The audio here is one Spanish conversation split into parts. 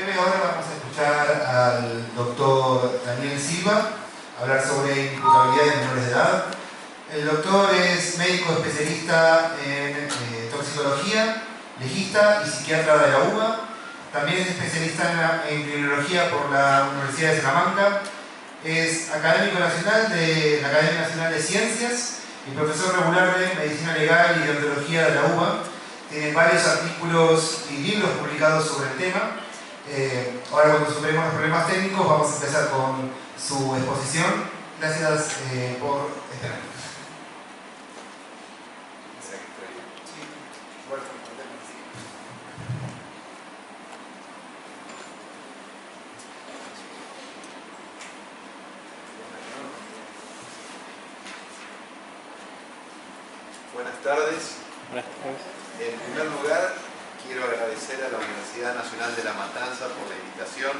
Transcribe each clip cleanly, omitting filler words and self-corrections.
breve hora vamos a escuchar al doctor Daniel Silva hablar sobre imputabilidad de menores de edad. El doctor es médico especialista en toxicología, legista y psiquiatra de la UBA. También es especialista en criminología por la Universidad de Salamanca. Es académico nacional de la Academia Nacional de Ciencias y profesor regular de Medicina Legal y de Ontología de la UBA. Tiene varios artículos y libros publicados sobre el tema. Ahora, cuando superemos los problemas técnicos, vamos a empezar con su exposición. Gracias por esperar. Buenas tardes. En primer lugar, quiero agradecer a la Universidad Nacional de La Matanza por la invitación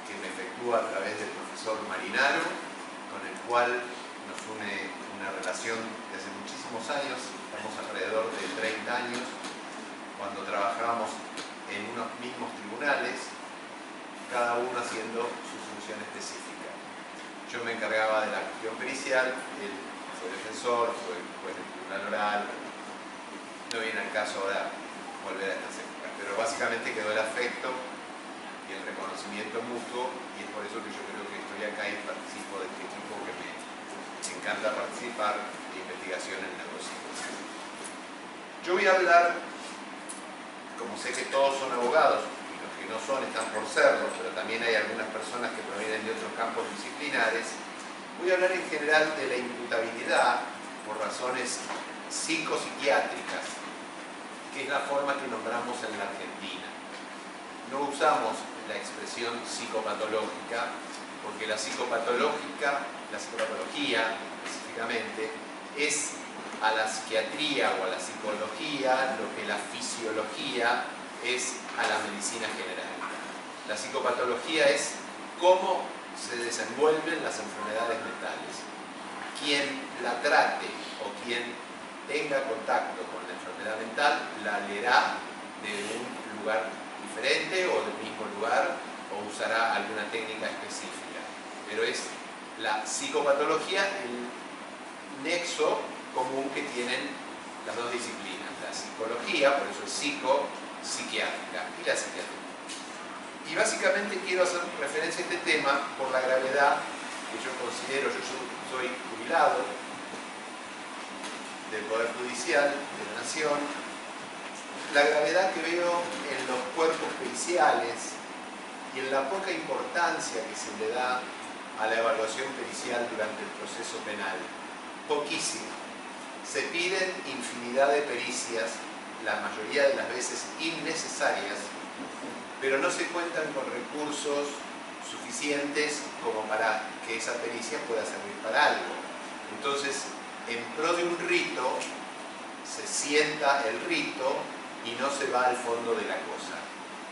que me efectúa a través del profesor Marinaro, con el cual nos une una relación de hace muchísimos años, estamos alrededor de 30 años, cuando trabajábamos en unos mismos tribunales, cada uno haciendo su función específica. Yo me encargaba de la cuestión pericial, él fue defensor, fue en el tribunal oral. No viene al caso ahora volver a estas épocas, pero básicamente quedó el afecto y el reconocimiento mutuo, y es por eso que yo creo que estoy acá y participo de este equipo que me encanta participar de investigación en neurociencia. Yo voy a hablar, como sé que todos son abogados, y los que no son están por serlo, pero también hay algunas personas que provienen de otros campos disciplinares, voy a hablar en general de la imputabilidad por razones psicopsiquiátricas, que es la forma que nombramos en la Argentina. No usamos la expresión psicopatológica, porque la psicopatología específicamente, es a la psiquiatría o a la psicología lo que la fisiología es a la medicina general. La psicopatología es cómo se desenvuelven las enfermedades mentales. Quien la trate o quien tenga contacto con la enfermedad mental la leerá de un lugar diferente o del mismo lugar o usará alguna técnica específica. Pero es la psicopatología el nexo común que tienen las dos disciplinas, la psicología, por eso es psiquiátrica, y la psiquiatría. Y básicamente quiero hacer referencia a este tema por la gravedad que yo considero. Yo soy jubilado del Poder Judicial de la Nación, la gravedad que veo en los cuerpos periciales y en la poca importancia que se le da a la evaluación pericial durante el proceso penal. Poquísima. Se piden infinidad de pericias, la mayoría de las veces innecesarias, pero no se cuentan con recursos suficientes como para que esa pericia pueda servir para algo. Entonces, en pro de un rito, se sienta el rito y no se va al fondo de la cosa.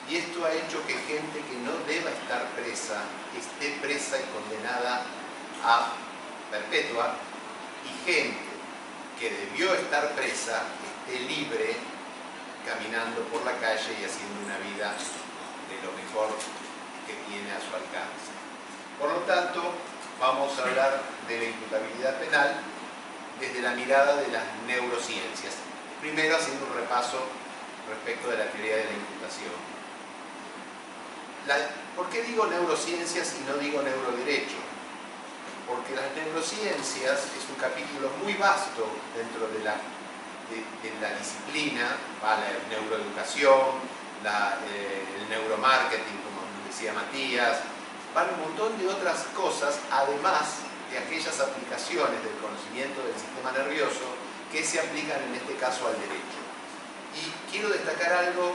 Y esto ha hecho que gente que no deba estar presa, esté presa y condenada a perpetua, y gente que debió estar presa esté libre, caminando por la calle y haciendo una vida de lo mejor que tiene a su alcance. Por lo tanto, vamos a hablar de la imputabilidad penal desde la mirada de las neurociencias. Primero, haciendo un repaso respecto de la teoría de la imputación. ¿Por qué digo neurociencias y no digo neuroderecho? Porque las neurociencias es un capítulo muy vasto dentro de la disciplina, la neuroeducación, el neuromarketing, como decía Matías, van un montón de otras cosas, además de aquellas aplicaciones del conocimiento del sistema nervioso que se aplican en este caso al derecho. Y quiero destacar algo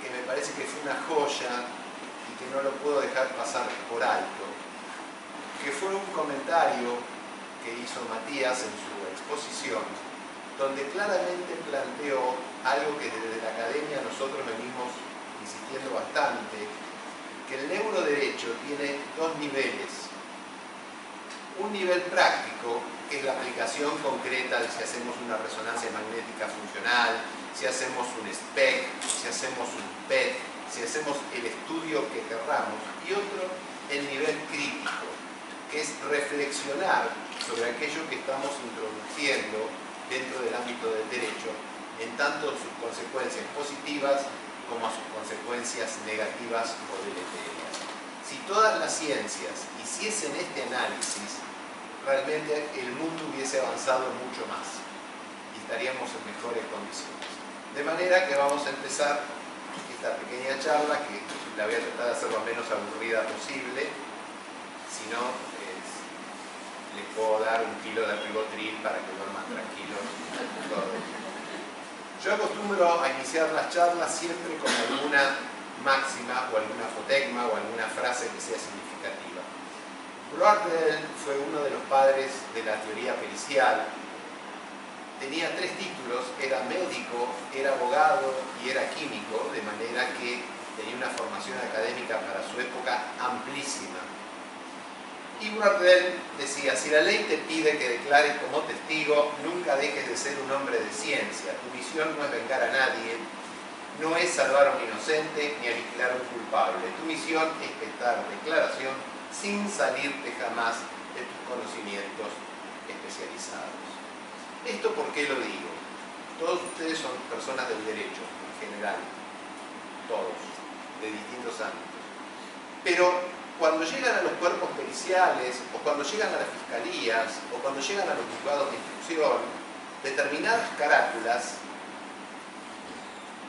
que me parece que fue una joya y que no lo puedo dejar pasar por alto, que fue un comentario que hizo Matías en su exposición, donde claramente planteó algo que desde la academia nosotros venimos insistiendo bastante, que el neuroderecho tiene dos niveles. Un nivel práctico, que es la aplicación concreta de si hacemos una resonancia magnética funcional, si hacemos un SPECT, si hacemos un PET, si hacemos el estudio que querramos, y otro, el nivel crítico, que es reflexionar sobre aquello que estamos introduciendo dentro del ámbito del derecho, en tanto sus consecuencias positivas como a sus consecuencias negativas o deleterias. Si todas las ciencias hiciesen este análisis, realmente el mundo hubiese avanzado mucho más y estaríamos en mejores condiciones. De manera que vamos a empezar esta pequeña charla, que la voy a tratar de hacer lo menos aburrida posible, si no, les puedo dar 1 kilo de ribotril para que duerman tranquilos todo el día. Yo acostumbro a iniciar las charlas siempre con alguna máxima o alguna apotegma o alguna frase que sea significativa. Broadbent fue uno de los padres de la teoría pericial. Tenía 3 títulos, era médico, era abogado y era químico, de manera que tenía una formación académica para su época amplísima. Y Broadbent decía, si la ley te pide que declares como testigo, nunca dejes de ser un hombre de ciencia. Tu misión no es vengar a nadie, no es salvar a un inocente ni aniquilar a un culpable. Tu misión es prestar declaración sin salirte jamás de tus conocimientos especializados. ¿Esto por qué lo digo? Todos ustedes son personas del derecho, en general, todos, de distintos ámbitos. Pero cuando llegan a los cuerpos periciales, o cuando llegan a las fiscalías, o cuando llegan a los juzgados de instrucción, determinadas carátulas,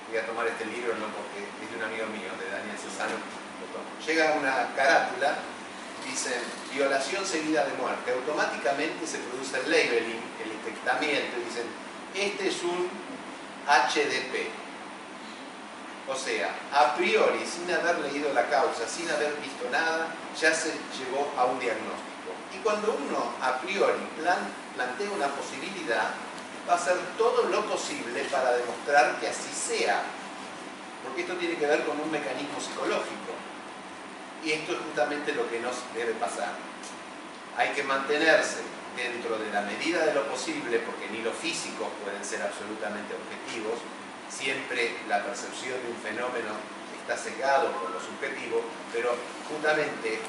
voy a tomar este libro no porque es de un amigo mío, de Daniel Cesano, llega una carátula, dicen violación seguida de muerte, automáticamente se produce el labeling, el etiquetamiento, y dicen, este es un HDP. O sea, a priori, sin haber leído la causa, sin haber visto nada, ya se llegó a un diagnóstico. Y cuando uno a priori plantea una posibilidad, va a hacer todo lo posible para demostrar que así sea. Porque esto tiene que ver con un mecanismo psicológico. Y esto es justamente lo que nos debe pasar. Hay que mantenerse dentro de la medida de lo posible, porque ni los físicos pueden ser absolutamente objetivos. Siempre la percepción de un fenómeno está sesgado por lo subjetivo, pero justamente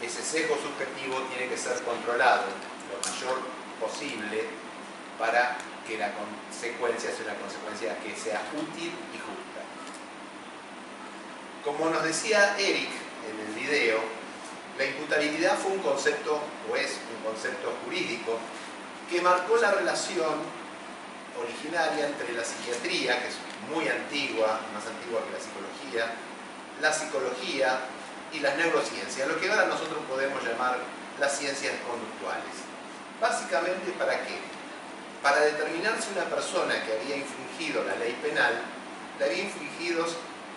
ese sesgo subjetivo tiene que ser controlado lo mayor posible para que la consecuencia sea una consecuencia que sea útil y justa. Como nos decía Eric en el video, la imputabilidad fue un concepto, o es un concepto jurídico, que marcó la relación originaria entre la psiquiatría, que es muy antigua, más antigua que la psicología y las neurociencias, lo que ahora nosotros podemos llamar las ciencias conductuales. Básicamente, ¿para qué? Para determinar si una persona que había infringido la ley penal, la había infringido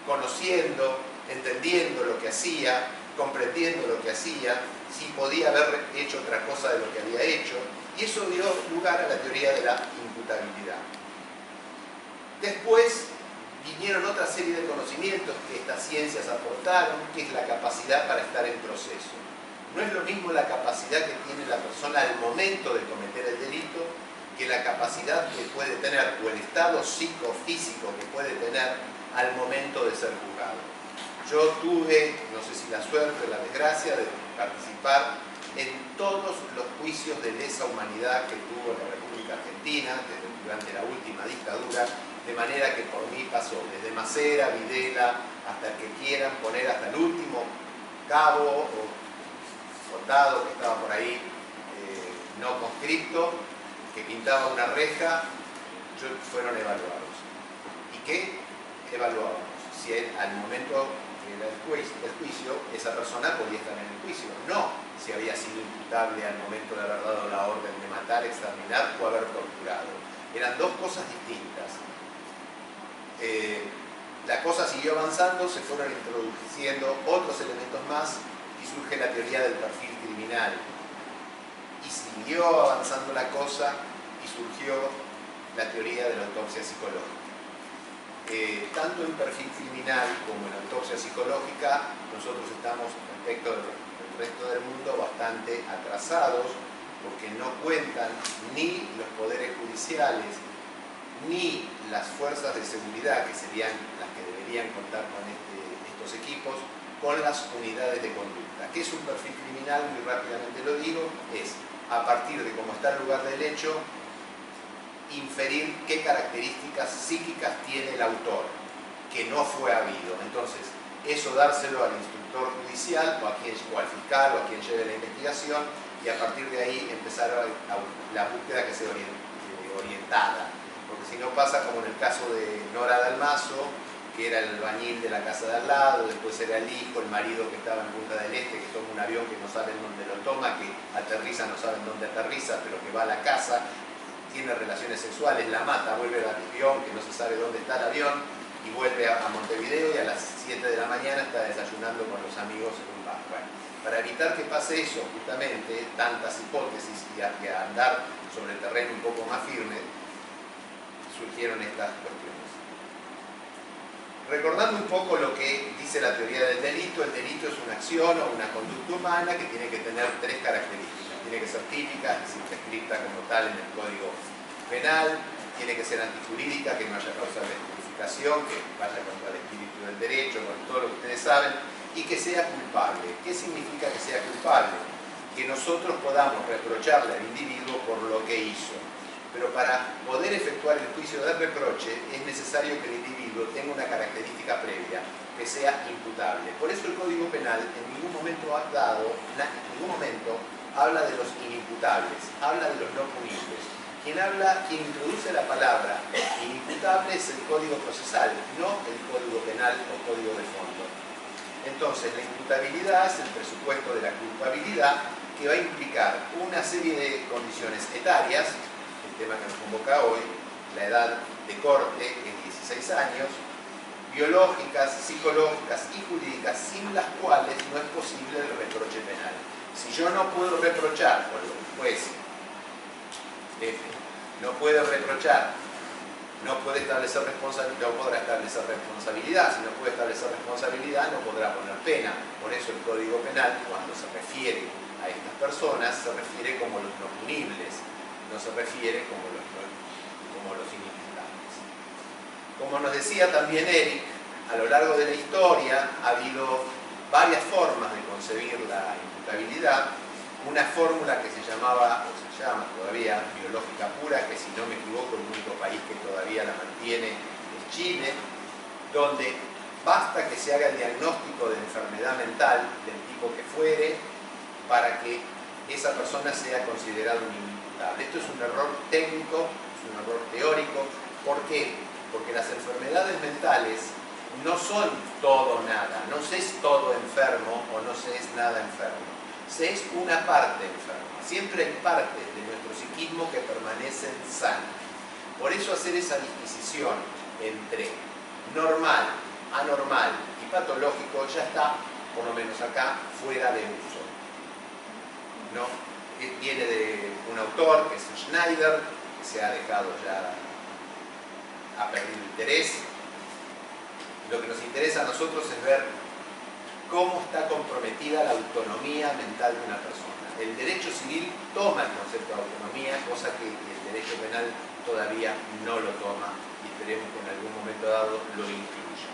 conociendo, entendiendo lo que hacía, comprendiendo lo que hacía, si podía haber hecho otra cosa de lo que había hecho, y eso dio lugar a la teoría de la imputabilidad. Después vinieron otra serie de conocimientos que estas ciencias aportaron, que es la capacidad para estar en proceso. No es lo mismo la capacidad que tiene la persona al momento de cometer el delito que la capacidad que puede tener, o el estado psicofísico que puede tener al momento de ser juzgado. Yo tuve, no sé si la suerte o la desgracia, de participar en todos los juicios de lesa humanidad que tuvo la República Argentina durante la última dictadura, de manera que por mí pasó desde Macera, Videla, hasta el que quieran poner, hasta el último cabo o soldado que estaba por ahí, no conscripto, que pintaba una reja, fueron evaluados. ¿Y qué evaluábamos? Si al momento del juicio, esa persona podía estar en el juicio. No si había sido imputable al momento de haber dado la orden de matar, exterminar o haber torturado. Eran dos cosas distintas. La cosa siguió avanzando, se fueron introduciendo otros elementos más y surge la teoría del perfil criminal. Y siguió avanzando la cosa y surgió la teoría de la autopsia psicológica. Tanto en perfil criminal como en autopsia psicológica, nosotros estamos respecto del resto del mundo bastante atrasados, porque no cuentan ni los poderes judiciales ni las fuerzas de seguridad, que serían las que deberían contar con otros equipos, con las unidades de conducta. ¿Qué es un perfil criminal? Muy rápidamente lo digo, es a partir de cómo está el lugar del hecho, inferir qué características psíquicas tiene el autor, que no fue habido. Entonces, eso dárselo al instructor judicial o al fiscal o a quien lleve la investigación, y a partir de ahí empezar la búsqueda que sea orientada. Porque si no pasa como en el caso de Nora Dalmazo, que era el albañil de la casa de al lado, después era el hijo, el marido que estaba en Punta del Este, que toma un avión que no saben dónde lo toma, que aterriza, no saben dónde aterriza, pero que va a la casa, tiene relaciones sexuales, la mata, vuelve al avión, que no se sabe dónde está el avión, y vuelve a Montevideo, y a las 7 de la mañana está desayunando con los amigos en un bar. Bueno, para evitar que pase eso, justamente, tantas hipótesis y a andar sobre el terreno un poco más firme, surgieron estas cuestiones. Recordando un poco lo que dice la teoría del delito, el delito es una acción o una conducta humana que tiene que tener tres características. Tiene que ser típica, es decir, prescripta como tal en el Código Penal, tiene que ser antijurídica, que no haya causal de justificación, que vaya contra el espíritu del derecho, con todo lo que ustedes saben, y que sea culpable. ¿Qué significa que sea culpable? Que nosotros podamos reprocharle al individuo por lo que hizo. Pero para poder efectuar el juicio de reproche es necesario que el individuo tenga una característica previa, que sea imputable. Por eso el Código Penal en ningún momento habla de los inimputables, habla de los no punibles. Quien introduce la palabra inimputable es el Código Procesal, no el Código Penal o Código de Fondo. Entonces, la imputabilidad es el presupuesto de la culpabilidad, que va a implicar una serie de condiciones etarias, tema que nos convoca hoy, la edad de corte es 16 años, biológicas, psicológicas y jurídicas, sin las cuales no es posible el reproche penal. Si yo no puedo reprochar, por lo que fuese, no puede reprochar, no puede establecer responsabilidad, no podrá establecer responsabilidad. Si no puede establecer responsabilidad, no podrá poner pena. Por eso el Código Penal, cuando se refiere a estas personas, se refiere como los no punibles, no se refiere como los inimputables. Como nos decía también Eric, a lo largo de la historia ha habido varias formas de concebir la imputabilidad. Una fórmula que se llamaba, o se llama todavía, biológica pura, que si no me equivoco el único país que todavía la mantiene es Chile, donde basta que se haga el diagnóstico de enfermedad mental del tipo que fuere para que esa persona sea considerada un imputable. Esto es un error técnico, es un error teórico. ¿Por qué? Porque las enfermedades mentales no son todo o nada, no se es todo enfermo o no se es nada enfermo, se es una parte enferma. Siempre hay partes de nuestro psiquismo que permanecen sanas. Por eso hacer esa distinción entre normal, anormal y patológico ya está, por lo menos acá, fuera de uso, ¿no? Viene de un autor que es Schneider, que se ha dejado ya, ha perdido interés. Lo que nos interesa a nosotros es ver cómo está comprometida la autonomía mental de una persona. El derecho civil toma el concepto de autonomía, cosa que el derecho penal todavía no lo toma, y esperemos que en algún momento dado lo incluya.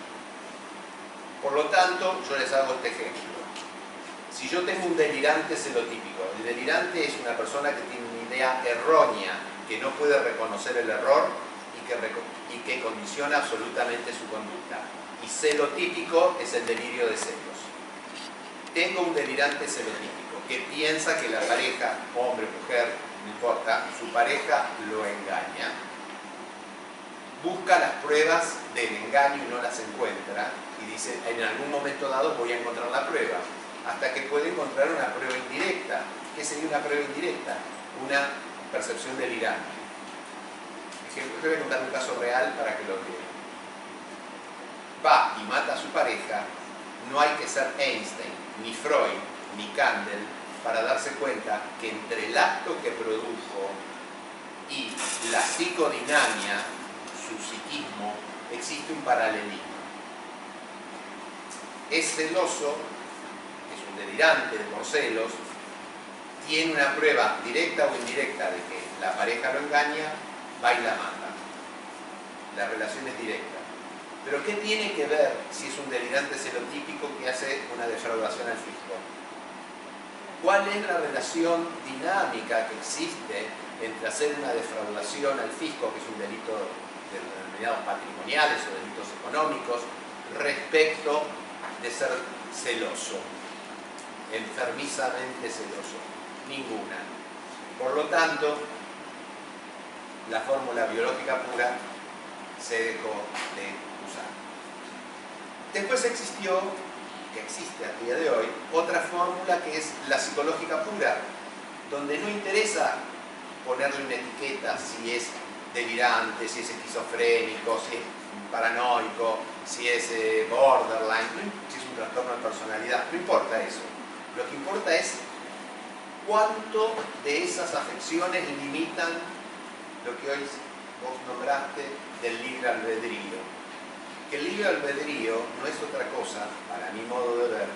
Por lo tanto, yo les hago este ejemplo. Si yo tengo un delirante celotípico, el delirante es una persona que tiene una idea errónea, que no puede reconocer el error y que condiciona absolutamente su conducta. Y celotípico es el delirio de celos. Tengo un delirante celotípico que piensa que la pareja, hombre, mujer, no importa, su pareja lo engaña. Busca las pruebas del engaño y no las encuentra. Y dice, en algún momento dado voy a encontrar la prueba. Hasta que puede encontrar una prueba indirecta. ¿Qué sería una prueba indirecta? Una percepción delirante. Yo voy a contar un caso real para que lo vean. Va y mata a su pareja. No hay que ser Einstein, ni Freud, ni Kandel para darse cuenta que entre el acto que produjo y la psicodinamia, su psiquismo, existe un paralelismo. Es celoso, delirante por celos, tiene una prueba directa o indirecta de que la pareja lo engaña, va y la mata. La relación es directa. Pero ¿qué tiene que ver si es un delirante celotípico que hace una defraudación al fisco? ¿Cuál es la relación dinámica que existe entre hacer una defraudación al fisco, que es un delito de denominados patrimoniales o delitos económicos, respecto de ser celoso, enfermizamente celoso? Ninguna. Por lo tanto, la fórmula biológica pura se dejó de usar. Después existió, que existe a día de hoy, otra fórmula que es la psicológica pura, donde no interesa ponerle una etiqueta si es delirante, si es esquizofrénico, si es paranoico, si es borderline, si es un trastorno de personalidad, no importa eso. Lo que importa es cuánto de esas afecciones limitan lo que hoy vos nombraste del libre albedrío. Que el libre albedrío no es otra cosa, para mi modo de ver,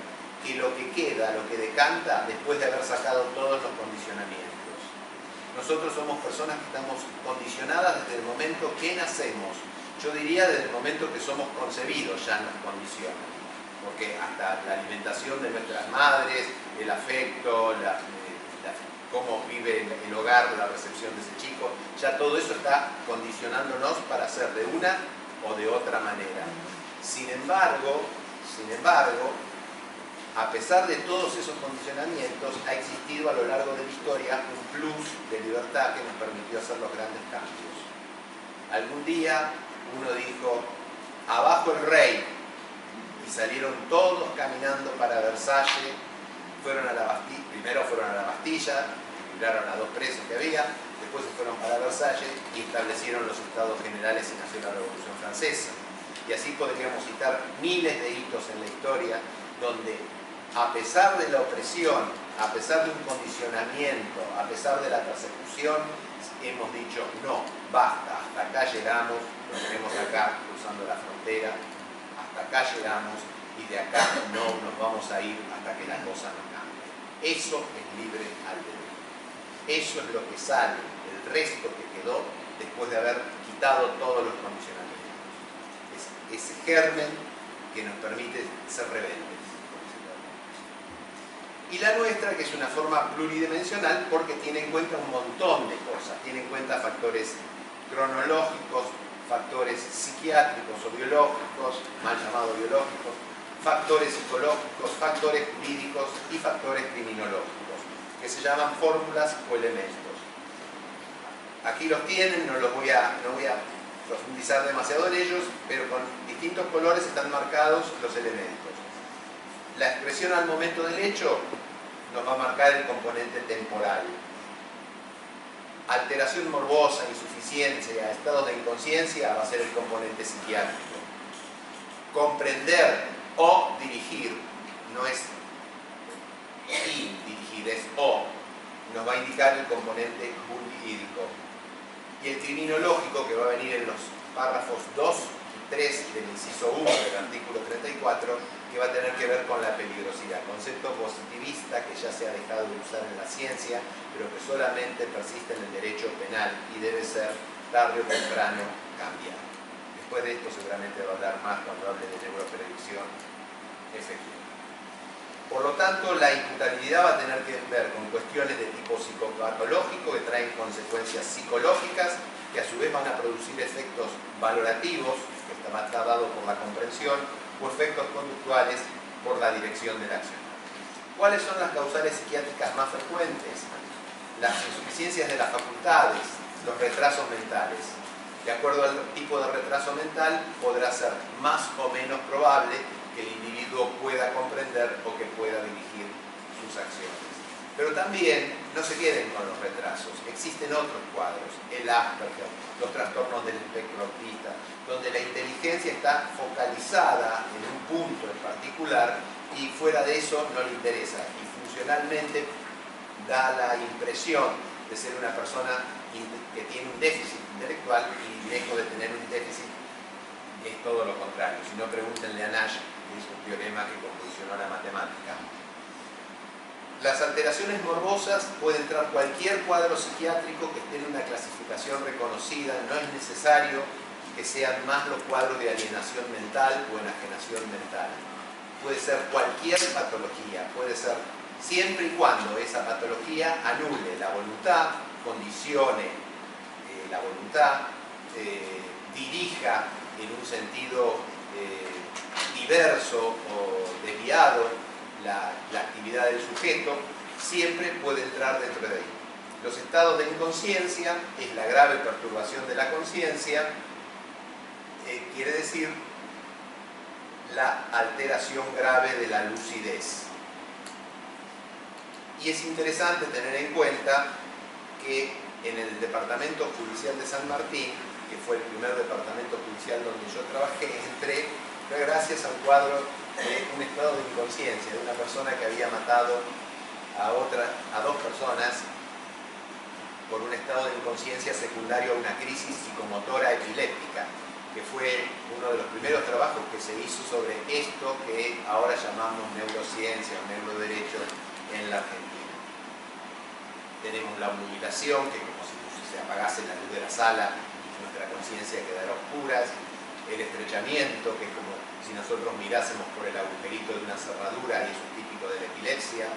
que lo que queda, lo que decanta después de haber sacado todos los condicionamientos. Nosotros somos personas que estamos condicionadas desde el momento que nacemos. Yo diría desde el momento que somos concebidos ya nos condicionan. Porque hasta la alimentación de nuestras madres, el afecto, cómo vive el hogar, la recepción de ese chico, ya todo eso está condicionándonos para ser de una o de otra manera. Sin embargo, a pesar de todos esos condicionamientos, ha existido a lo largo de la historia un plus de libertad que nos permitió hacer los grandes cambios. Algún día uno dijo, abajo el rey, y salieron todos caminando para Versalles, primero fueron a la Bastilla, liberaron a 2 presos que había, después se fueron para Versalles y establecieron los estados generales y nació la Revolución Francesa. Y así podríamos citar miles de hitos en la historia donde, a pesar de la opresión, a pesar de un condicionamiento, a pesar de la persecución, hemos dicho no, basta, hasta acá llegamos, lo tenemos acá cruzando la frontera, hasta acá llegamos y de acá no nos vamos a ir hasta que la cosa no cambie. Eso es libre albedrío. Eso es lo que sale, el resto que quedó después de haber quitado todos los condicionamientos. Es ese germen que nos permite ser rebeldes. Y la nuestra, que es una forma pluridimensional porque tiene en cuenta un montón de cosas. Tiene en cuenta factores cronológicos, factores psiquiátricos o biológicos, mal llamados biológicos, factores psicológicos, factores jurídicos y factores criminológicos, que se llaman fórmulas o elementos. Aquí los tienen, no voy a profundizar demasiado en ellos, pero con distintos colores están marcados los elementos. La expresión al momento del hecho nos va a marcar el componente temporal. Alteración morbosa, insuficiencia, estados de inconsciencia va a ser el componente psiquiátrico. Comprender o dirigir no es y dirigir, es o. Nos va a indicar el componente jurídico. Y el criminológico, que va a venir en los párrafos 2 y 3 del inciso 1 del artículo 34, que va a tener que ver con la peligrosidad, concepto positivista que ya se ha dejado de usar en la ciencia, pero que solamente persiste en el derecho penal y debe ser tarde o temprano cambiado. Después de esto seguramente va a hablar más cuando hable de neuropredicción efectiva. Por lo tanto, la imputabilidad va a tener que ver con cuestiones de tipo psicopatológico que traen consecuencias psicológicas que a su vez van a producir efectos valorativos, que está dado por la comprensión, o efectos conductuales por la dirección de la acción. ¿Cuáles son las causales psiquiátricas más frecuentes? Las insuficiencias de las facultades, los retrasos mentales. De acuerdo al tipo de retraso mental, podrá ser más o menos probable que el individuo pueda comprender o que pueda dirigir sus acciones. Pero también no se queden con los retrasos, existen otros cuadros, el Asperger, los trastornos del espectro autista, donde la inteligencia está focalizada en un punto en particular y fuera de eso no le interesa. Y funcionalmente da la impresión de ser una persona que tiene un déficit intelectual y lejos de tener un déficit es todo lo contrario. Si no, pregúntenle a Nash, que es un teorema que convulsionó la matemática. Las alteraciones morbosas puede entrar cualquier cuadro psiquiátrico que esté en una clasificación reconocida, no es necesario que sean más los cuadros de alienación mental o enajenación mental. Puede ser cualquier patología, puede ser siempre y cuando esa patología anule la voluntad, condicione la voluntad, dirija en un sentido diverso o desviado la actividad del sujeto, siempre puede entrar dentro de ahí. Los estados de inconsciencia es la grave perturbación de la conciencia, quiere decir la alteración grave de la lucidez. Y es interesante tener en cuenta que en el Departamento Judicial de San Martín, que fue el primer departamento judicial donde yo trabajé, entré gracias a un cuadro de un estado de inconsciencia, de una persona que había matado a dos personas por un estado de inconsciencia secundario a una crisis psicomotora epiléptica, que fue uno de los primeros trabajos que se hizo sobre esto que ahora llamamos neurociencia o neuroderecho en la Argentina. Tenemos la obnubilación, que es como si se apagase la luz de la sala y nuestra conciencia quedara a oscuras, el estrechamiento, que es como si nosotros mirásemos por el agujerito de una cerradura y eso es típico de la epilepsia,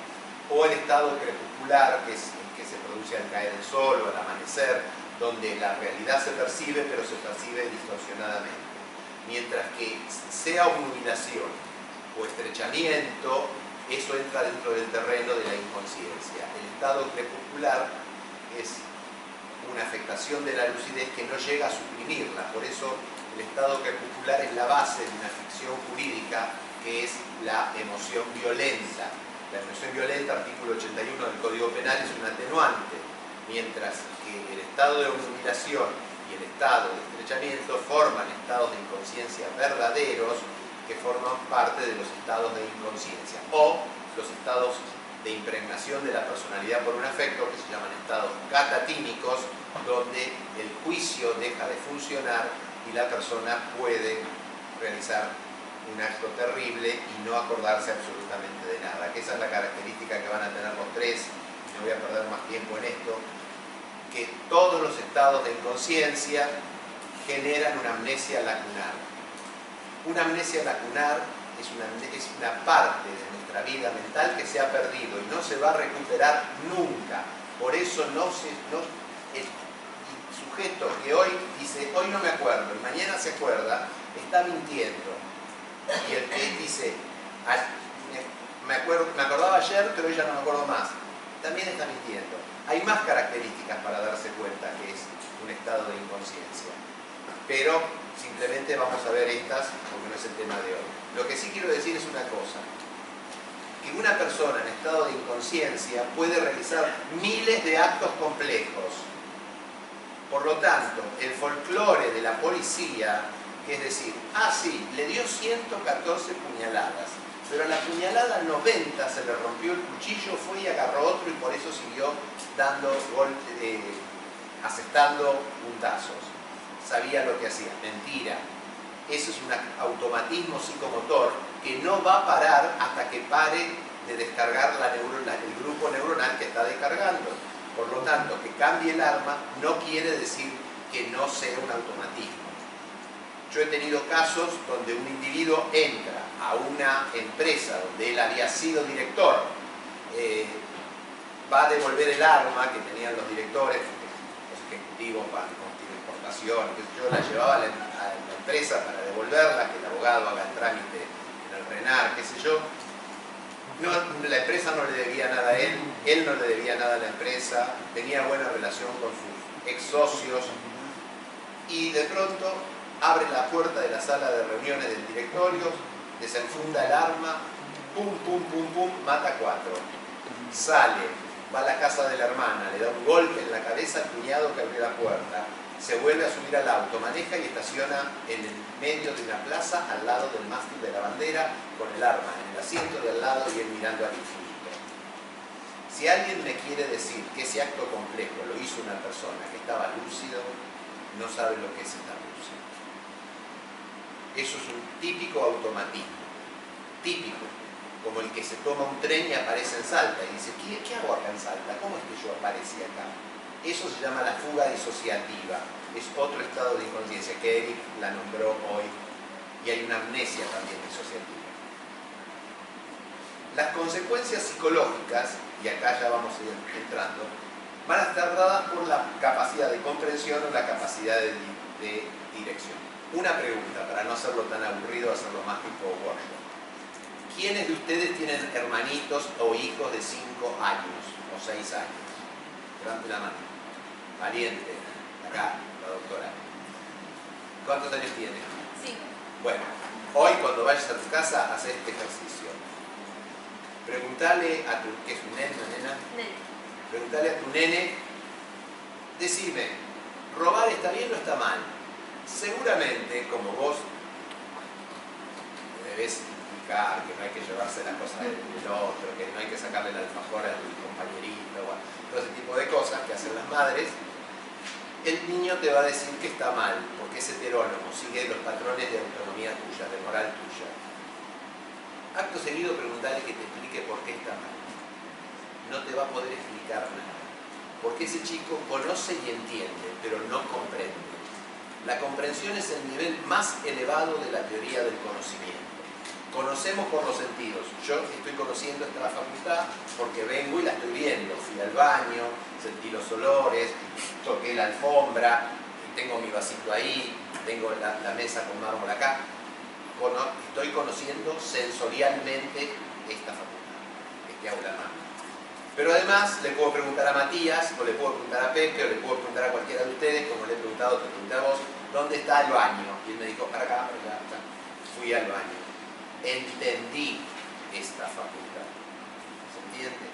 o el estado crepuscular, que es el que se produce al caer el sol o al amanecer, donde la realidad se percibe, pero se percibe distorsionadamente. Mientras que sea obnubilación o estrechamiento, eso entra dentro del terreno de la inconsciencia. El estado crepuscular es una afectación de la lucidez que no llega a suprimirla, por eso el estado crepuscular es la base de una ficción jurídica que es la emoción violenta. La emoción violenta, artículo 81 del Código Penal, es un atenuante, mientras que el estado de obnubilación y el estado de estrechamiento forman estados de inconsciencia verdaderos que forman parte de los estados de inconsciencia o los estados de impregnación de la personalidad por un afecto, que se llaman estados catatímicos, donde el juicio deja de funcionar y la persona puede realizar un acto terrible y no acordarse absolutamente de nada, que esa es la característica que van a tener los tres. No voy a perder más tiempo en esto, que todos los estados de inconsciencia generan una amnesia lacunar. Una amnesia lacunar es una parte de nuestra vida mental que se ha perdido y no se va a recuperar nunca. Por eso el sujeto que hoy dice, hoy no me acuerdo, y mañana se acuerda, está mintiendo. Y el que dice, me acordaba ayer, pero hoy ya no me acuerdo más, también está mintiendo. Hay más características para darse cuenta que es un estado de inconsciencia. Pero simplemente vamos a ver estas porque no es el tema de hoy. Lo que sí quiero decir es una cosa, que una persona en estado de inconsciencia puede realizar miles de actos complejos. Por lo tanto, el folclore de la policía, que es decir, sí, le dio 114 puñaladas, pero a la puñalada 90 se le rompió el cuchillo, fue y agarró otro y por eso siguió asestando puntazos. Sabía lo que hacía. Mentira. Eso es un automatismo psicomotor que no va a parar hasta que pare de descargar el grupo neuronal que está descargando. Por lo tanto, que cambie el arma no quiere decir que no sea un automatismo. Yo he tenido casos donde un individuo entra a una empresa donde él había sido director, va a devolver el arma que tenían los directores, los ejecutivos para importación, yo la llevaba a la empresa para devolverla, que el abogado haga el trámite en el RENAR, qué sé yo. La empresa no le debía nada a él no le debía nada a la empresa, tenía buena relación con sus ex socios y de pronto abre la puerta de la sala de reuniones del directorio, desenfunda el arma, pum, pum, pum, pum, mata a 4. Sale, va a la casa de la hermana, le da un golpe en la cabeza al cuñado que abrió la puerta, se vuelve a subir al auto, maneja y estaciona en el medio de una plaza al lado del mástil de la bandera con el arma en el asiento de al lado y él mirando al infinito. Si alguien me quiere decir que ese acto complejo lo hizo una persona que estaba lúcido, no sabe lo que es estar lúcido. Eso es un típico automatismo, típico, como el que se toma un tren y aparece en Salta y dice, ¿qué hago acá en Salta? ¿Cómo es que yo aparecí acá? Eso se llama la fuga disociativa. es otro estado de inconsciencia, que Eric la nombró hoy, y hay una amnesia también disociativa. Las consecuencias psicológicas, y acá ya vamos a ir entrando, van a estar dadas por la capacidad de comprensión o la capacidad de dirección. Una pregunta, para no hacerlo tan aburrido, hacerlo más tipo workshop. ¿Quiénes de ustedes tienen hermanitos o hijos de 5 años o 6 años? Levante la mano. Valiente. Acá, la doctora. ¿Cuántos años tiene? 5. Bueno, hoy cuando vayas a tu casa, haz este ejercicio. Preguntale a tu... ¿Qué es un nene, una nena? Nene. Preguntale a tu nene, decime, ¿robar está bien o está mal? Seguramente, como vos debes explicar que no hay que llevarse las cosas del otro, que no hay que sacarle el alfajor al compañerito, bueno, todo ese tipo de cosas que hacen las madres, el niño te va a decir que está mal, porque es heterónomo, sigue los patrones de autonomía tuya, de moral tuya. Acto seguido, preguntarle que te explique por qué está mal. No te va a poder explicar nada, porque ese chico conoce y entiende, pero no comprende. La comprensión es el nivel más elevado de la teoría del conocimiento. Conocemos por los sentidos. Yo estoy conociendo esta facultad porque vengo y la estoy viendo. Fui al baño, sentí los olores, toqué la alfombra, tengo mi vasito ahí, tengo la mesa con mármol acá. Estoy conociendo sensorialmente esta facultad, este aula magna. Pero además le puedo preguntar a Matías, o le puedo preguntar a Pepe, o le puedo preguntar a cualquiera de ustedes, como le he preguntado, te pregunté a vos, ¿dónde está el baño? Y él me dijo, para acá, para allá. Fui al baño. Entendí esta facultad. ¿Se entiende?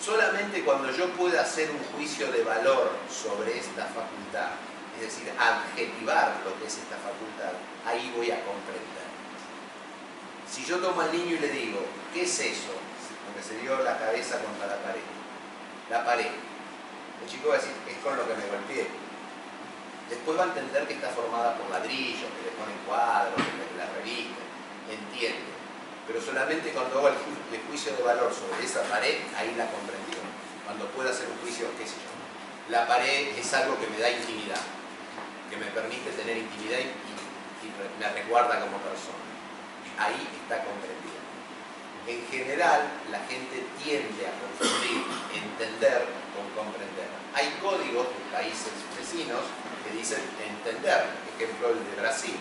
Solamente cuando yo pueda hacer un juicio de valor sobre esta facultad, es decir, adjetivar lo que es esta facultad, ahí voy a comprender. Si yo tomo al niño y le digo, ¿qué es eso? Porque se dio la cabeza contra la pared. La pared. El chico va a decir, es con lo que me golpeé. Después va a entender que está formada por ladrillos, que le ponen cuadros, que la revisten. Entiende. Pero solamente cuando hago el juicio de valor sobre esa pared, ahí la comprendió. Cuando pueda hacer un juicio, qué sé yo. La pared es algo que me da intimidad, que me permite tener intimidad y me resguarda como persona. Ahí está comprendida. En general, la gente tiende a confundir entender con comprender. Hay códigos de países vecinos que dicen entender, por ejemplo el de Brasil.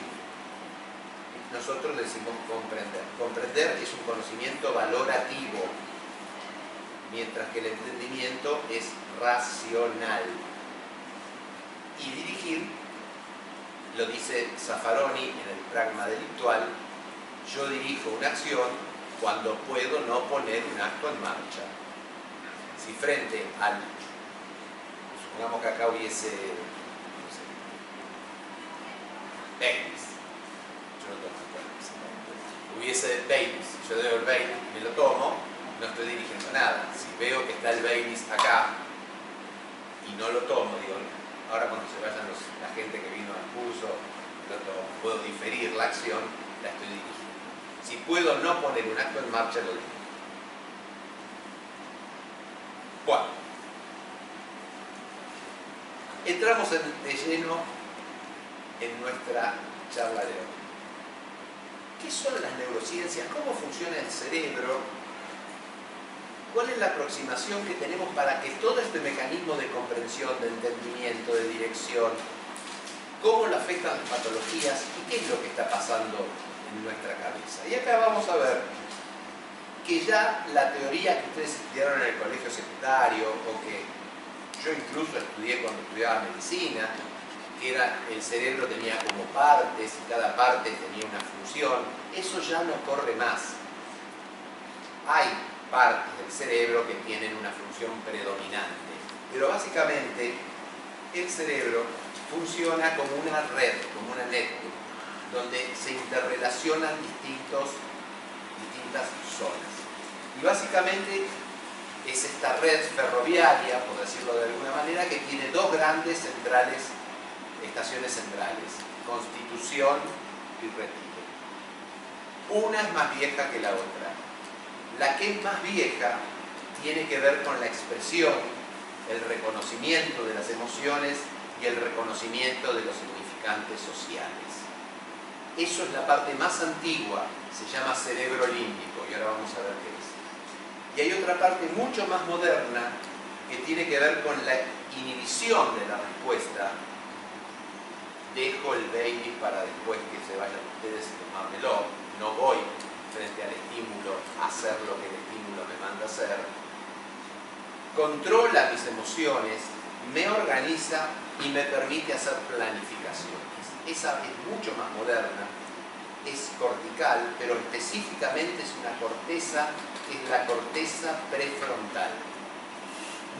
Nosotros decimos comprender. Comprender es un conocimiento valorativo, mientras que el entendimiento es racional. Y dirigir, lo dice Zaffaroni en el pragma delictual, yo dirijo una acción cuando puedo no poner un acto en marcha. Si frente al, supongamos que acá hubiese, no sé, Baileys, yo no tomo alcohol, hubiese Baileys, yo doy el Baileys y me lo tomo, no estoy dirigiendo nada. Si veo que está el Baileys acá y no lo tomo, digo, ahora cuando se vayan la gente que vino al curso, lo tomo, puedo diferir la acción, la estoy dirigiendo. Si puedo no poner un acto en marcha, lo digo. Bueno, entramos de lleno en nuestra charla de hoy. ¿Qué son las neurociencias? ¿Cómo funciona el cerebro? ¿Cuál es la aproximación que tenemos para que todo este mecanismo de comprensión, de entendimiento, de dirección, cómo lo afectan las patologías y qué es lo que está pasando en nuestra cabeza? Y acá vamos a ver que ya la teoría que ustedes estudiaron en el colegio secundario, o que yo incluso estudié cuando estudiaba medicina, que era el cerebro tenía como partes y cada parte tenía una función, eso ya no corre más. Hay partes del cerebro que tienen una función predominante, pero básicamente el cerebro funciona como una red, como una network, donde se interrelacionan distintas zonas. Y básicamente es esta red ferroviaria, por decirlo de alguna manera, que tiene dos grandes estaciones centrales, Constitución y Retiro. Una es más vieja que la otra. La que es más vieja tiene que ver con la expresión, el reconocimiento de las emociones y el reconocimiento de los significantes sociales. Eso es la parte más antigua, se llama cerebro límbico, y ahora vamos a ver qué es. Y hay otra parte mucho más moderna que tiene que ver con la inhibición de la respuesta. Dejo el baby para después que se vayan ustedes a tomármelo. No voy frente al estímulo a hacer lo que el estímulo me manda hacer. Controla mis emociones, me organiza y me permite hacer planificaciones. Esa es mucho más moderna, es cortical, pero específicamente es una corteza, que es la corteza prefrontal.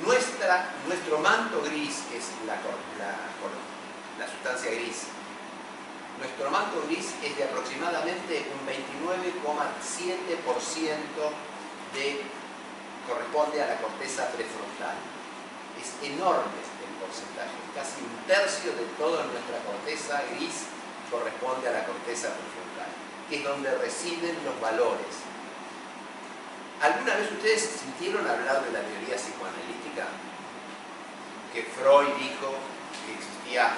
Nuestro manto gris, que es la sustancia gris, nuestro manto gris es de aproximadamente un 29,7% corresponde a la corteza prefrontal. Es enorme el porcentaje, casi un tercio de toda nuestra corteza gris corresponde a la corteza prefrontal, que es donde residen los valores. ¿Alguna vez ustedes sintieron hablar de la teoría psicoanalítica? Que Freud dijo que existía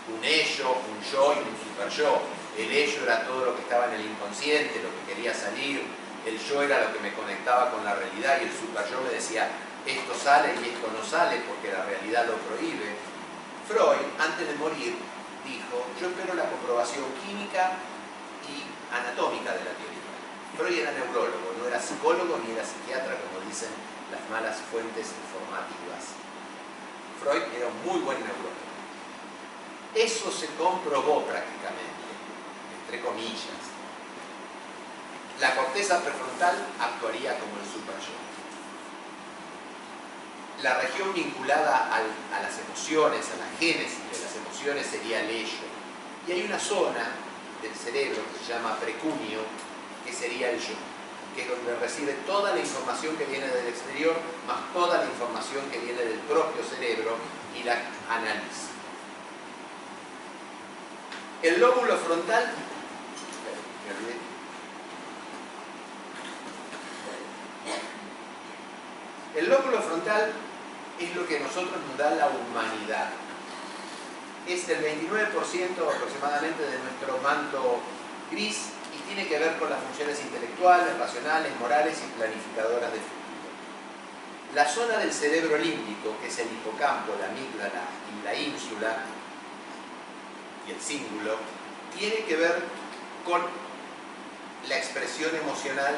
un ello, un yo y un superyo. El ello era todo lo que estaba en el inconsciente, lo que quería salir. El yo era lo que me conectaba con la realidad y el superyo me decía esto sale y esto no sale porque la realidad lo prohíbe. Freud, antes de morir, dijo yo espero la comprobación química y anatómica de la teoría. Freud era neurólogo, no era psicólogo ni era psiquiatra como dicen las malas fuentes informativas. Freud era un muy buen neurólogo. Eso se comprobó prácticamente, entre comillas. La corteza prefrontal actuaría como el superyo. La región vinculada a las emociones, a la génesis de las emociones sería el ello. Y hay una zona del cerebro que se llama precunio, que sería el yo, que es donde recibe toda la información que viene del exterior, más toda la información que viene del propio cerebro y la analiza. El lóbulo frontal, el lóbulo frontal es lo que a nosotros nos da la humanidad. Es el 29% aproximadamente de nuestro manto gris y tiene que ver con las funciones intelectuales, racionales, morales y planificadoras del futuro. La zona del cerebro límbico, que es el hipocampo, la amígdala y la ínsula, y el cíngulo, tiene que ver con la expresión emocional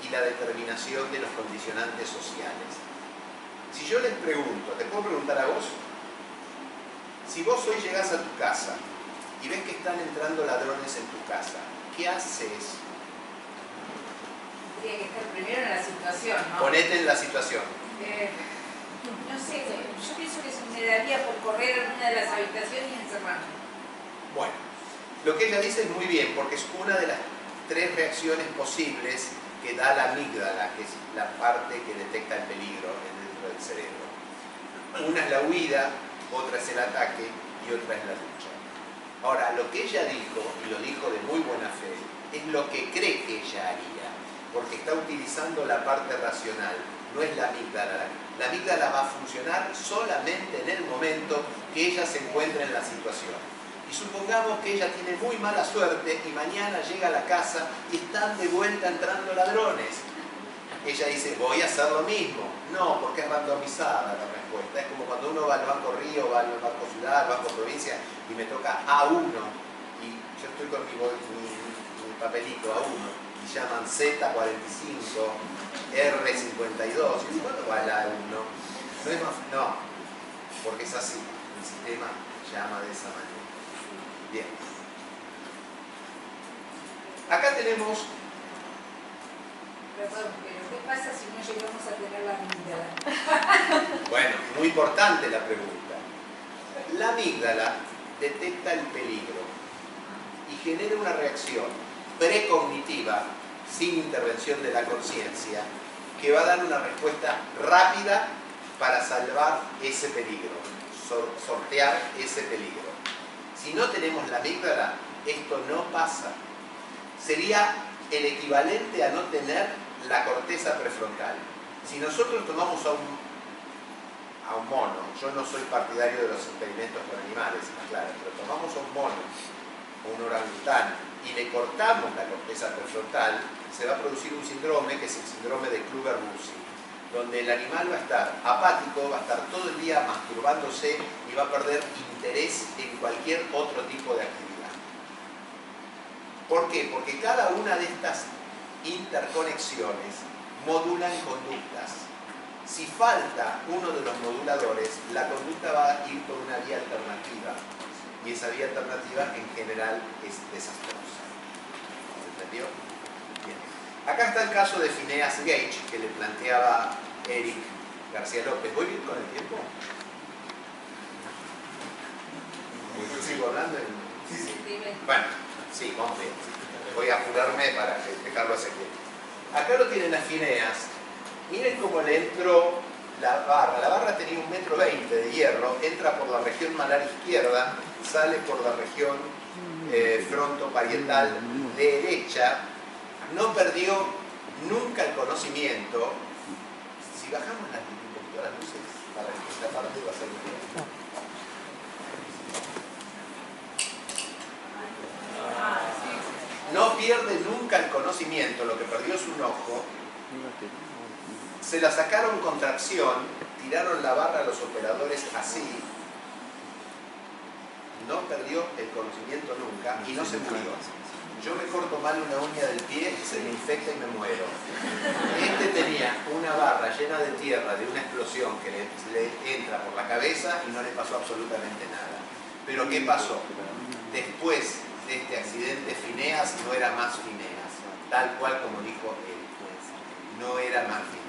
y la determinación de los condicionantes sociales. Si yo les pregunto, ¿te puedo preguntar a vos? Si vos hoy llegás a tu casa y ves que están entrando ladrones en tu casa, ¿qué haces? Tiene que estar primero en la situación, ¿no? Ponete en la situación. No sé, yo pienso que se me daría por correr en una de las habitaciones y encerrarme. Bueno, lo que ella dice es muy bien, porque es una de las 3 reacciones posibles que da la amígdala, que es la parte que detecta el peligro dentro del cerebro. Una es la huida, otra es el ataque y otra es la lucha. Ahora, lo que ella dijo, y lo dijo de muy buena fe, es lo que cree que ella haría, porque está utilizando la parte racional, no es la amígdala. La amígdala va a funcionar solamente en el momento que ella se encuentra en la situación. Y supongamos que ella tiene muy mala suerte y mañana llega a la casa y están de vuelta entrando ladrones. Ella dice, voy a hacer lo mismo. No, porque es randomizada la respuesta. Es como cuando uno va al Banco Río, va al Banco Ciudad, al Banco Provincia y me toca A1 y yo estoy con mi papelito A1 y llaman Z45, R52. Y ¿cuándo va el A1? No es más, no, porque es así. El sistema llama de esa manera. Bien. Acá tenemos... Perdón, pero ¿qué pasa si no llegamos a tener la amígdala? Bueno, muy importante la pregunta. La amígdala detecta el peligro y genera una reacción precognitiva, sin intervención de la conciencia, que va a dar una respuesta rápida para salvar ese peligro, sortear ese peligro. Si no tenemos la amígdala, esto no pasa. Sería el equivalente a no tener la corteza prefrontal. Si nosotros tomamos a a un mono, yo no soy partidario de los experimentos con animales, claro, pero tomamos a un mono o un orangután y le cortamos la corteza prefrontal, se va a producir un síndrome que es el síndrome de Kluver-Bucy, donde el animal va a estar apático, va a estar todo el día masturbándose y va a perder interés en cualquier otro tipo de actividad. ¿Por qué? Porque cada una de estas interconexiones modulan conductas. Si falta uno de los moduladores, la conducta va a ir por una vía alternativa. Y esa vía alternativa en general es desastrosa. ¿Se entendió? Bien. Acá está el caso de Phineas Gage, que le planteaba Eric García López. ¿Voy bien con el tiempo? ¿Sigo hablando? Sí. Bueno, sí, vamos bien. Voy a apurarme para dejarlo así. Acá lo tienen a Phineas. Miren cómo le entró la barra. La barra tenía 1,20 metros de hierro, entra por la región malar izquierda, sale por la región frontoparietal derecha, no perdió nunca el conocimiento. Si bajamos un poquito las luces, para que esta parte va a ser mejor. No pierde nunca el conocimiento, lo que perdió es un ojo. Se la sacaron con tracción, tiraron la barra a los operadores así, no perdió el conocimiento nunca y no se murió. Yo me corto mal una uña del pie, se me infecta y me muero. Este tenía una barra llena de tierra de una explosión que le entra por la cabeza y no le pasó absolutamente nada. Pero ¿qué pasó? Después de este accidente, Phineas no era más Phineas, tal cual como dijo él. No era más Phineas.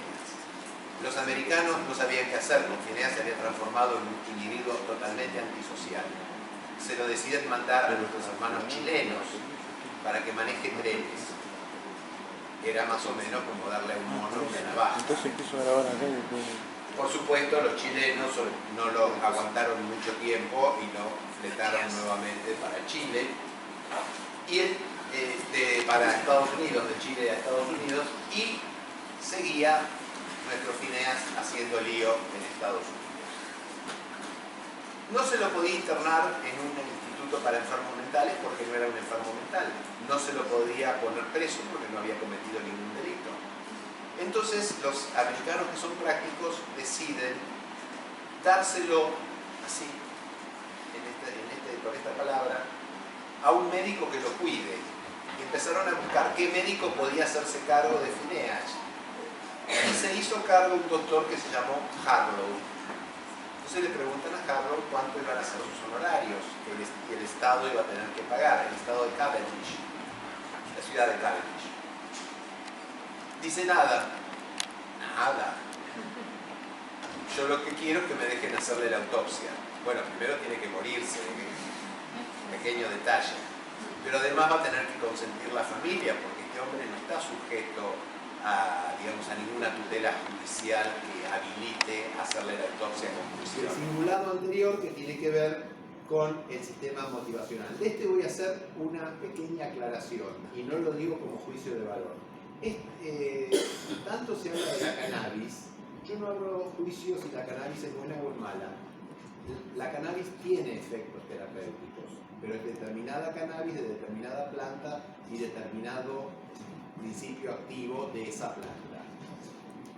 Los americanos no sabían qué hacer, con Phineas se había transformado en un individuo totalmente antisocial. Se lo deciden mandar a nuestros hermanos chilenos para que maneje trenes. Era más o menos como darle a un mono una navaja. Entonces quiso grabar acá y después... Por supuesto, los chilenos no lo aguantaron mucho tiempo y lo fletaron nuevamente para Chile. Y él, para Estados Unidos, de Chile a Estados Unidos, y seguía nuestro Phineas haciendo lío en Estados Unidos. No se lo podía internar en un instituto para enfermos mentales porque no era un enfermo mental. No se lo podía poner preso porque no había cometido ningún delito. Entonces los americanos, que son prácticos, deciden dárselo así, con esta palabra, a un médico que lo cuide. Y empezaron a buscar qué médico podía hacerse cargo de Phineas. Y se hizo cargo un doctor que se llamó Harlow. Entonces le preguntan a Harlow cuánto iban a ser sus honorarios que el Estado iba a tener que pagar, el Estado de Cavendish, la ciudad de Cavendish. Dice nada. Yo lo que quiero es que me dejen hacerle la autopsia. Bueno, primero tiene que morirse, pequeño detalle. Pero además va a tener que consentir la familia, porque este hombre no está sujeto a ninguna tutela judicial que habilite hacerle la autopsia conclusiva. El simulado anterior que tiene que ver con el sistema motivacional. De este voy a hacer una pequeña aclaración y no lo digo como juicio de valor. Tanto se habla de la cannabis, yo no hago juicio si la cannabis es buena o es mala. La cannabis tiene efectos terapéuticos, pero es determinada cannabis de determinada planta y determinado principio activo de esa planta.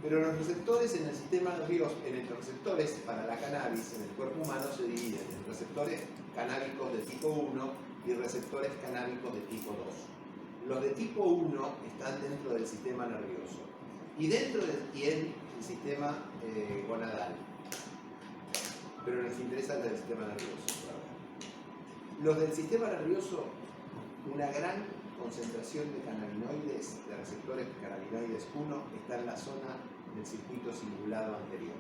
Pero los receptores en el sistema nervioso, los receptores para la cannabis en el cuerpo humano se dividen en receptores canábicos de tipo 1 y receptores canábicos de tipo 2. Los de tipo 1 están dentro del sistema nervioso y en el sistema gonadal. Pero nos interesa el del sistema nervioso. Los del sistema nervioso, una gran concentración de cannabinoides, de receptores cannabinoides 1, está en la zona del circuito cingulado anterior.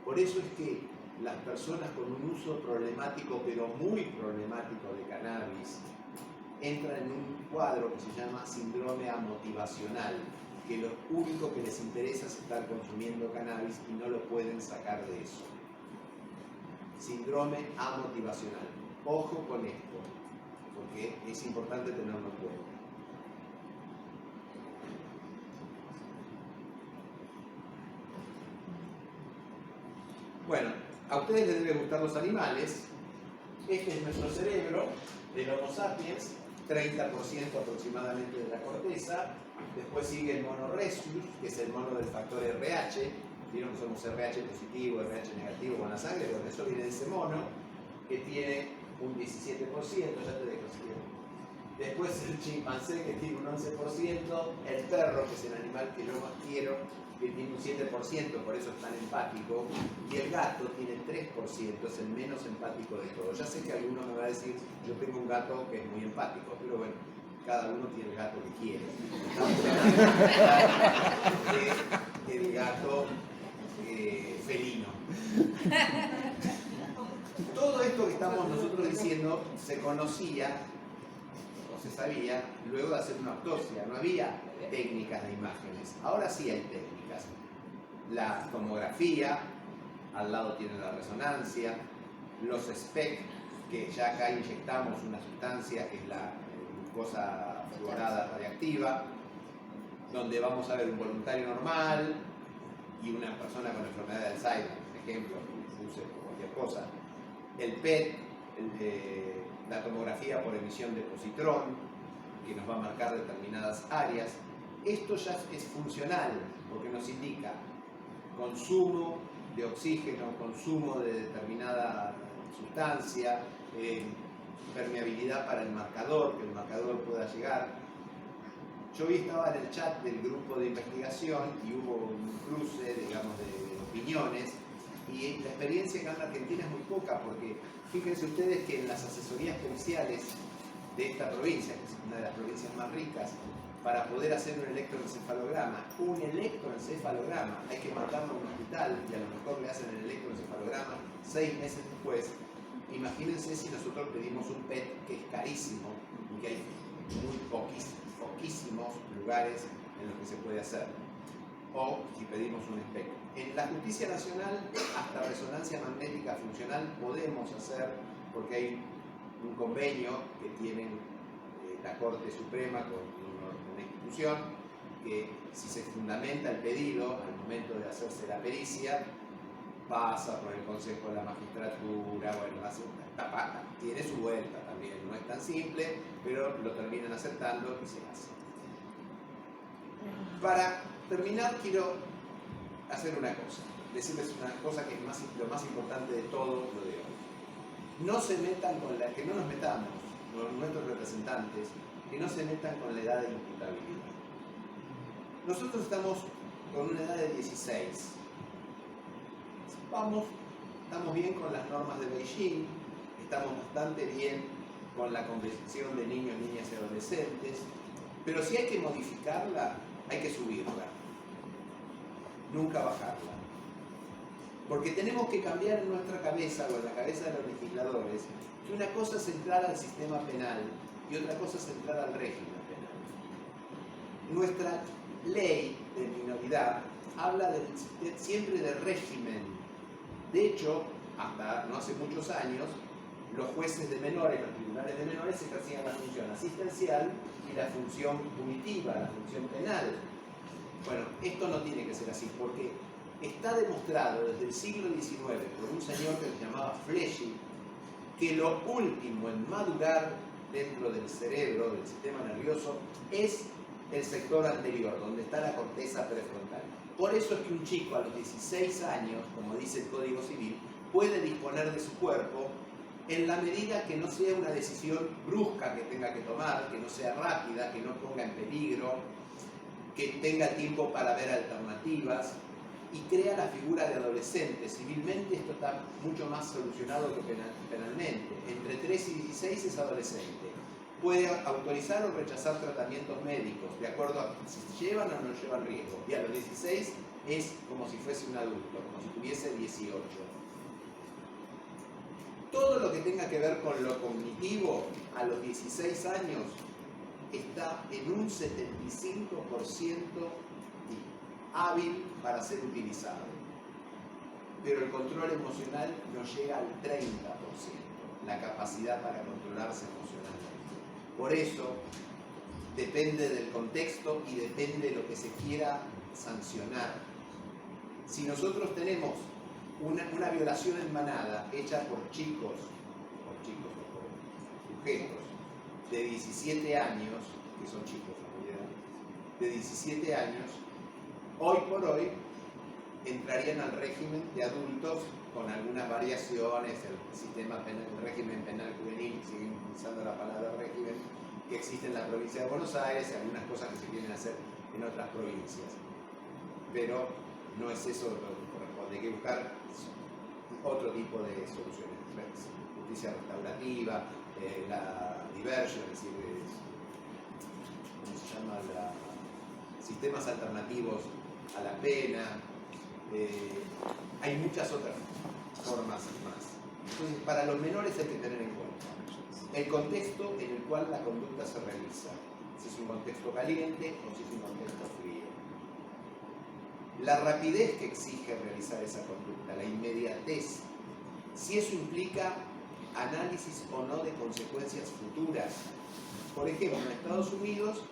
Por eso es que las personas con un uso problemático, pero muy problemático de cannabis, entran en un cuadro que se llama síndrome amotivacional, que lo único que les interesa es estar consumiendo cannabis y no lo pueden sacar de eso. Síndrome amotivacional. Ojo con esto, porque es importante tenerlo en cuenta. Bueno, a ustedes les deben gustar los animales. Este es nuestro cerebro del Homo sapiens, 30% aproximadamente de la corteza. Después sigue el mono rhesus, que es el mono del factor RH. Vieron que somos RH positivo, RH negativo con la sangre. Bueno, eso viene de ese mono, que tiene un 17%, ya te dejo seguir. Después el chimpancé, que tiene un 11%. El perro, que es el animal que yo más quiero, que tiene un 7%, por eso es tan empático. Y el gato tiene 3%, es el menos empático de todos. Ya sé que alguno me va a decir, yo tengo un gato que es muy empático, pero bueno, cada uno tiene el gato que quiere. El gato felino. Todo esto que estamos nosotros diciendo se conocía o se sabía luego de hacer una autopsia. No había técnicas de imágenes. Ahora sí hay técnicas. La tomografía, al lado tiene la resonancia, los SPECT, que ya acá inyectamos una sustancia que es la glucosa fluorada radiactiva, donde vamos a ver un voluntario normal y una persona con enfermedad de Alzheimer, por ejemplo, puse cualquier cosa. El PET, la tomografía por emisión de positrón, que nos va a marcar determinadas áreas. Esto ya es funcional, porque nos indica consumo de oxígeno, consumo de determinada sustancia, permeabilidad para el marcador, que el marcador pueda llegar. Yo hoy estaba en el chat del grupo de investigación y hubo un cruce, digamos, de opiniones, y la experiencia acá en Argentina es muy poca, porque fíjense ustedes que en las asesorías policiales de esta provincia, que es una de las provincias más ricas, para poder hacer un electroencefalograma, hay que mandarlo a un hospital y a lo mejor le hacen el electroencefalograma 6 meses después. Imagínense si nosotros pedimos un PET, que es carísimo y que hay muy poquísimos lugares en los que se puede hacer, o si pedimos un espectro. En la justicia nacional, hasta resonancia magnética funcional podemos hacer, porque hay un convenio que tiene la Corte Suprema con una institución, que si se fundamenta el pedido al momento de hacerse la pericia, pasa por el Consejo de la Magistratura, bueno, tiene su vuelta también, no es tan simple, pero lo terminan aceptando y se hace. Para terminar, quiero hacer una cosa, decirles una cosa que es lo más importante de todo lo de hoy. No se metan con que no nos metamos, nuestros representantes, que no se metan con la edad de imputabilidad. Nosotros estamos con una edad de 16. Estamos bien con las normas de Beijing, estamos bastante bien con la convención de niños, niñas y adolescentes, pero si hay que modificarla, hay que subirla, nunca bajarla. Porque tenemos que cambiar en nuestra cabeza o en la cabeza de los legisladores que una cosa es entrar al sistema penal y otra cosa es entrar al régimen penal. Nuestra ley de minoridad habla siempre de régimen. De hecho, hasta no hace muchos años, los jueces de menores, los tribunales de menores ejercían la función asistencial y la función punitiva, la función penal. Bueno, esto no tiene que ser así, porque está demostrado desde el siglo XIX por un señor que se llamaba Flechy, que lo último en madurar dentro del cerebro, del sistema nervioso, es el sector anterior, donde está la corteza prefrontal. Por eso es que un chico a los 16 años, como dice el Código Civil, puede disponer de su cuerpo en la medida que no sea una decisión brusca que tenga que tomar, que no sea rápida, que no ponga en peligro, que tenga tiempo para ver alternativas, y crea la figura de adolescente. Civilmente esto está mucho más solucionado que penalmente. Entre 3 y 16 es adolescente. Puede autorizar o rechazar tratamientos médicos, de acuerdo a si llevan o no llevan riesgo. Y a los 16 es como si fuese un adulto, como si tuviese 18. Todo lo que tenga que ver con lo cognitivo, a los 16 años, está en un 75% hábil para ser utilizado. Pero el control emocional no llega al 30%, la capacidad para controlarse emocionalmente. Por eso, depende del contexto y depende de lo que se quiera sancionar. Si nosotros tenemos una violación en manada hecha por chicos o por sujetos de 17 años, que son chicos en realidad, de 17 años, hoy por hoy entrarían al régimen de adultos con algunas variaciones, el sistema penal, el régimen penal juvenil, siguen utilizando la palabra régimen, que existe en la provincia de Buenos Aires y algunas cosas que se quieren hacer en otras provincias. Pero no es eso lo que corresponde, hay que buscar otro tipo de soluciones, justicia restaurativa, la diversion, es decir, ¿cómo se llama? Sistemas alternativos a la pena, hay muchas otras formas más. Entonces, para los menores hay que tener en cuenta el contexto en el cual la conducta se realiza, si es un contexto caliente o si es un contexto frío. La rapidez que exige realizar esa conducta, la inmediatez, si eso implica análisis o no de consecuencias futuras. Por ejemplo, en Estados Unidos,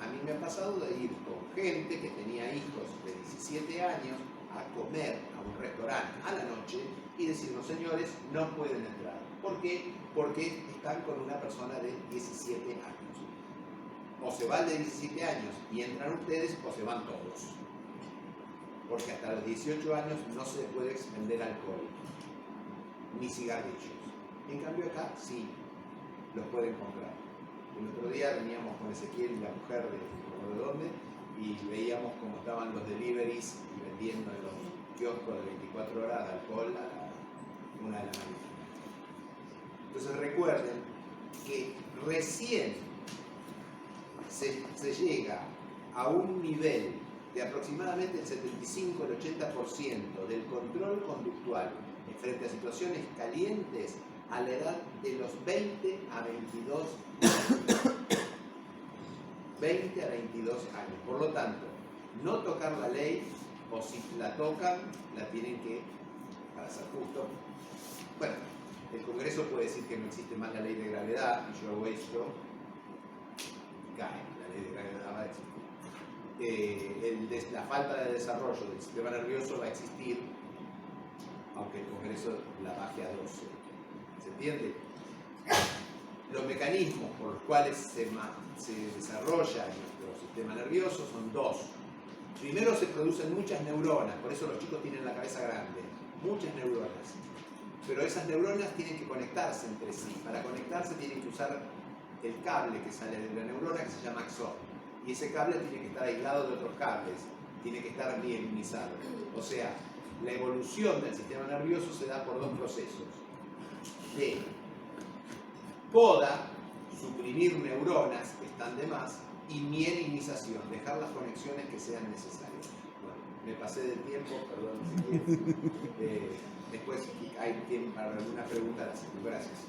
a mí me ha pasado de ir con gente que tenía hijos de 17 años a comer a un restaurante a la noche y decirnos, señores, no pueden entrar. ¿Por qué? Porque están con una persona de 17 años. O se va el de 17 años y entran ustedes, o se van todos. Porque hasta los 18 años no se puede expender alcohol, ni cigarrillos. En cambio acá sí, los pueden comprar. El otro día veníamos con Ezequiel y la mujer de dónde, y veíamos cómo estaban los deliveries y vendiendo en los kioscos de 24 horas de alcohol a la 1 de la mañana. Entonces recuerden que recién se llega a un nivel de aproximadamente el 75 al 80% del control conductual frente a situaciones calientes a la edad de los 20 a 22 años. 20 a 22 años. Por lo tanto, no tocar la ley, o si la tocan, la tienen que, para ser justo, bueno, el Congreso puede decir que no existe más la ley de gravedad, y yo hago esto, cae, la ley de gravedad va a existir. La falta de desarrollo del sistema nervioso va a existir, aunque el Congreso la baje a 12. ¿Se entiende? Los mecanismos por los cuales se desarrolla nuestro sistema nervioso son dos. Primero, se producen muchas neuronas, por eso los chicos tienen la cabeza grande, muchas neuronas. Pero esas neuronas tienen que conectarse entre sí. Para conectarse tienen que usar el cable que sale de la neurona, que se llama axón. Y ese cable tiene que estar aislado de otros cables, tiene que estar mielinizado. O sea, la evolución del sistema nervioso se da por dos procesos. De poda, suprimir neuronas que están de más, y mielinización, dejar las conexiones que sean necesarias. Bueno, me pasé del tiempo, perdón si quieres. Después hay tiempo para alguna pregunta. Gracias.